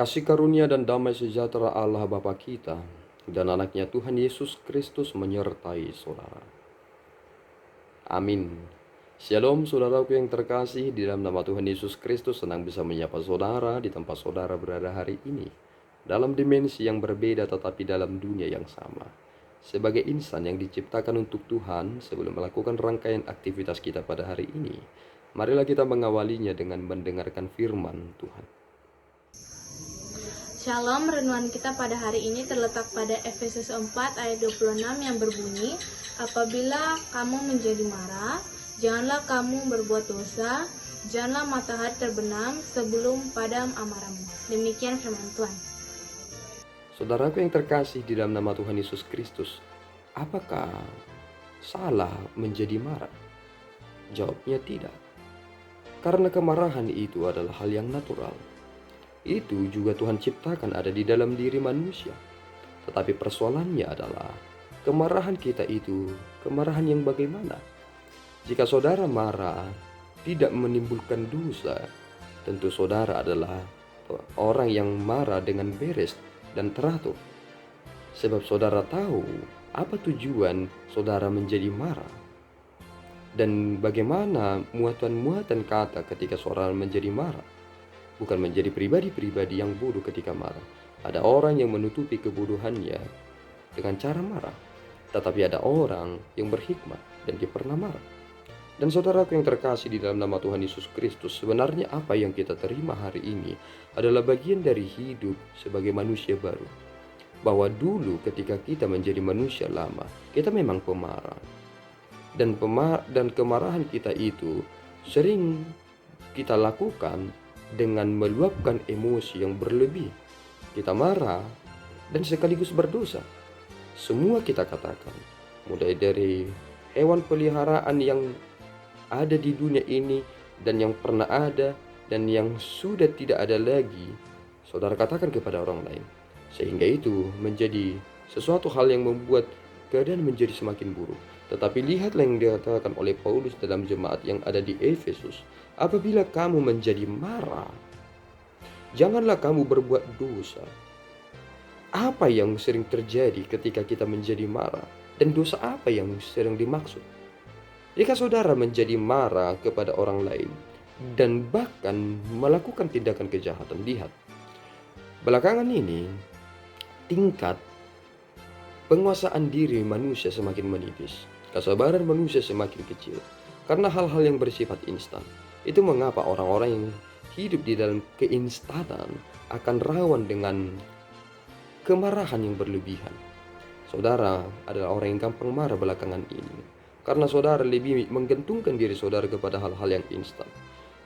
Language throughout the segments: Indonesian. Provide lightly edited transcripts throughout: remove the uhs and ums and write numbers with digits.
Kasih karunia dan damai sejahtera Allah Bapa kita dan anaknya Tuhan Yesus Kristus menyertai saudara. Amin. Shalom saudaraku yang terkasih, di dalam nama Tuhan Yesus Kristus senang bisa menyapa saudara di tempat saudara berada hari ini. Dalam dimensi yang berbeda tetapi dalam dunia yang sama. Sebagai insan yang diciptakan untuk Tuhan, sebelum melakukan rangkaian aktivitas kita pada hari ini, marilah kita mengawalinya dengan mendengarkan firman Tuhan. Shalom, renungan kita pada hari ini terletak pada Efesus 4 ayat 26 yang berbunyi, apabila kamu menjadi marah, janganlah kamu berbuat dosa, janganlah matahari terbenam sebelum padam amarahmu. Demikian firman Tuhan. Saudaraku yang terkasih di dalam nama Tuhan Yesus Kristus, apakah salah menjadi marah? Jawabnya tidak. Karena kemarahan itu adalah hal yang natural. Itu juga Tuhan ciptakan ada di dalam diri manusia. Tetapi persoalannya adalah kemarahan kita itu kemarahan yang bagaimana? Jika saudara marah tidak menimbulkan dosa, tentu saudara adalah orang yang marah dengan beres dan teratur. Sebab saudara tahu apa tujuan saudara menjadi marah. Dan bagaimana muatan-muatan kata ketika saudara menjadi marah. Bukan menjadi pribadi-pribadi yang bodoh ketika marah. Ada orang yang menutupi kebodohannya dengan cara marah. Tetapi ada orang yang berhikmat dan dia pernah marah. Dan saudaraku yang terkasih di dalam nama Tuhan Yesus Kristus, sebenarnya apa yang kita terima hari ini adalah bagian dari hidup sebagai manusia baru. Bahwa dulu ketika kita menjadi manusia lama, kita memang pemarah. Dan kemarahan kita itu sering kita lakukan dengan meluapkan emosi yang berlebih. Kita marah dan sekaligus berdosa. Semua kita katakan, mulai dari hewan peliharaan yang ada di dunia ini dan yang pernah ada dan yang sudah tidak ada lagi, saudara katakan kepada orang lain. Sehingga itu menjadi sesuatu hal yang membuat keadaan menjadi semakin buruk. Tetapi lihatlah yang dikatakan oleh Paulus dalam jemaat yang ada di Efesus. Apabila kamu menjadi marah, janganlah kamu berbuat dosa. Apa yang sering terjadi ketika kita menjadi marah? Dan dosa apa yang sering dimaksud? Jika saudara menjadi marah kepada orang lain dan bahkan melakukan tindakan kejahatan, lihat. Belakangan ini, tingkat penguasaan diri manusia semakin menipis. Kesabaran manusia semakin kecil. Karena hal-hal yang bersifat instan. Itu mengapa orang-orang yang hidup di dalam keinstanan akan rawan dengan kemarahan yang berlebihan. Saudara adalah orang yang gampang marah belakangan ini. Karena saudara lebih menggantungkan diri saudara kepada hal-hal yang instan.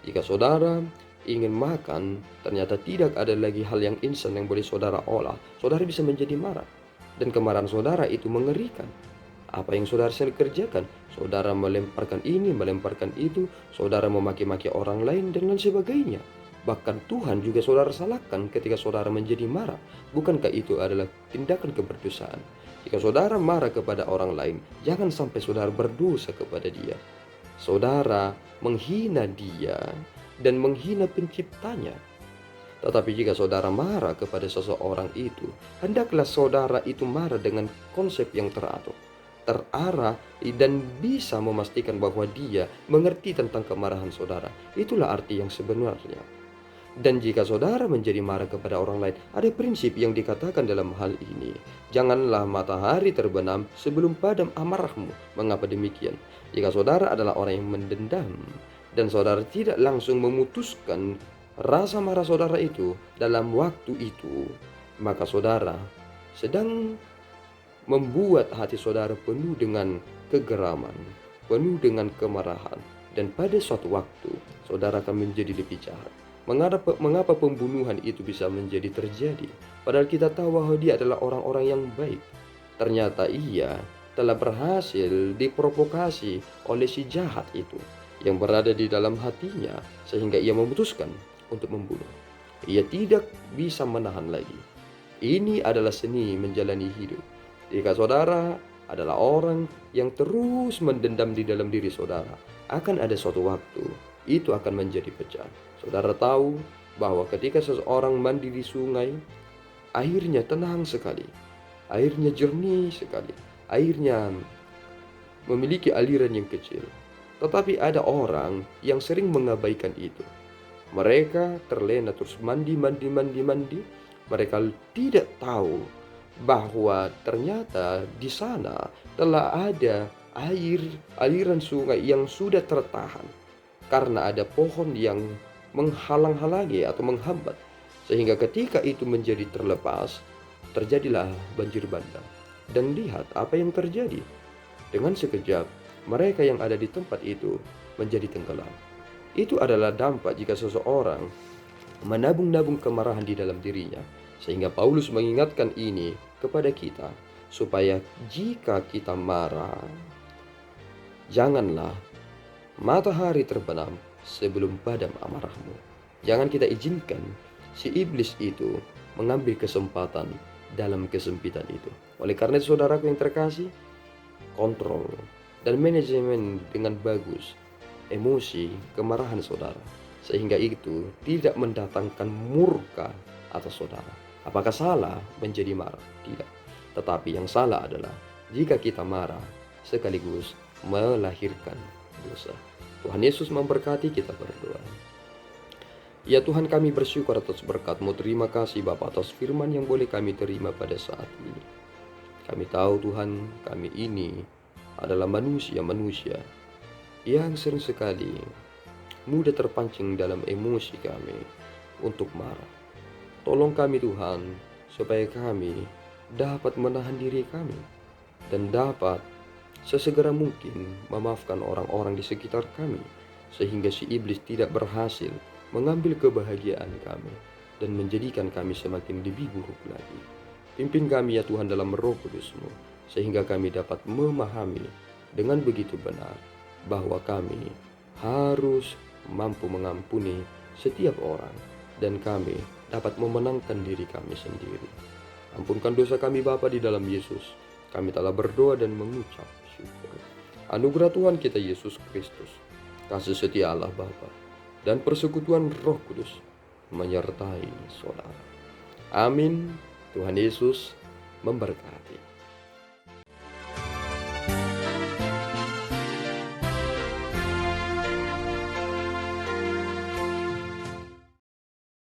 Jika saudara ingin makan, ternyata tidak ada lagi hal yang instan yang boleh saudara olah. Saudara bisa menjadi marah. Dan kemarahan saudara itu mengerikan. Apa yang saudara sering kerjakan? Saudara melemparkan ini, melemparkan itu, saudara memaki-maki orang lain dan lain sebagainya. Bahkan Tuhan juga saudara salahkan ketika saudara menjadi marah. Bukankah itu adalah tindakan keberdosaan? Jika saudara marah kepada orang lain, jangan sampai saudara berdosa kepada dia. Saudara menghina dia dan menghina penciptanya. Tetapi jika saudara marah kepada seseorang itu, hendaklah saudara itu marah dengan konsep yang teratur, terarah, dan bisa memastikan bahwa dia mengerti tentang kemarahan saudara. Itulah arti yang sebenarnya. Dan jika saudara menjadi marah kepada orang lain, ada prinsip yang dikatakan dalam hal ini. Janganlah matahari terbenam sebelum padam amarahmu. Mengapa demikian? Jika saudara adalah orang yang mendendam, dan saudara tidak langsung memutuskan rasa marah saudara itu dalam waktu itu, maka saudara sedang membuat hati saudara penuh dengan kegeraman, penuh dengan kemarahan. Dan pada suatu waktu, saudara akan menjadi lebih jahat. Mengapa pembunuhan itu bisa menjadi terjadi? Padahal kita tahu bahwa dia adalah orang-orang yang baik. Ternyata ia telah berhasil diprovokasi oleh si jahat itu yang berada di dalam hatinya, sehingga ia memutuskan untuk membunuh. Ia tidak bisa menahan lagi. Ini adalah seni menjalani hidup. Jika saudara adalah orang yang terus mendendam di dalam diri saudara, akan ada suatu waktu itu akan menjadi pecah. Saudara tahu bahwa ketika seseorang mandi di sungai, airnya tenang sekali, airnya jernih sekali, airnya memiliki aliran yang kecil. Tetapi ada orang yang sering mengabaikan itu. Mereka terlena terus mandi. Mereka tidak tahu bahwa ternyata di sana telah ada air aliran sungai yang sudah tertahan karena ada pohon yang menghalang-halangi atau menghambat, sehingga ketika itu menjadi terlepas, terjadilah banjir bandang. Dan lihat apa yang terjadi. Dengan sekejap, mereka yang ada di tempat itu menjadi tenggelam. Itu adalah dampak jika seseorang menabung-nabung kemarahan di dalam dirinya. Sehingga Paulus mengingatkan ini kepada kita, supaya jika kita marah, janganlah matahari terbenam sebelum padam amarahmu. Jangan kita izinkan si iblis itu mengambil kesempatan dalam kesempitan itu. Oleh karena itu, saudaraku yang terkasih, kontrol dan manajemen dengan bagus emosi kemarahan saudara, sehingga itu tidak mendatangkan murka atas saudara. Apakah salah menjadi marah? Tidak. Tetapi yang salah adalah jika kita marah sekaligus melahirkan dosa. Tuhan Yesus memberkati, kita berdoa. Ya Tuhan, kami bersyukur atas berkat-Mu. Terima kasih Bapa atas firman yang boleh kami terima pada saat ini. Kami tahu Tuhan, kami ini adalah manusia yang sering sekali mudah terpancing dalam emosi kami untuk marah. Tolong kami Tuhan, supaya kami dapat menahan diri kami dan dapat sesegera mungkin memaafkan orang-orang di sekitar kami, sehingga si iblis tidak berhasil mengambil kebahagiaan kami dan menjadikan kami semakin lebih buruk lagi. Pimpin kami ya Tuhan dalam Roh Kudus-Mu, sehingga kami dapat memahami dengan begitu benar bahwa kami harus mampu mengampuni setiap orang, dan kami dapat memenangkan diri kami sendiri. Ampunkan dosa kami Bapa di dalam Yesus. Kami telah berdoa dan mengucap syukur. Anugerah Tuhan kita Yesus Kristus, kasih setia Allah Bapa, dan persekutuan Roh Kudus menyertai saudara. Amin. Tuhan Yesus memberkati.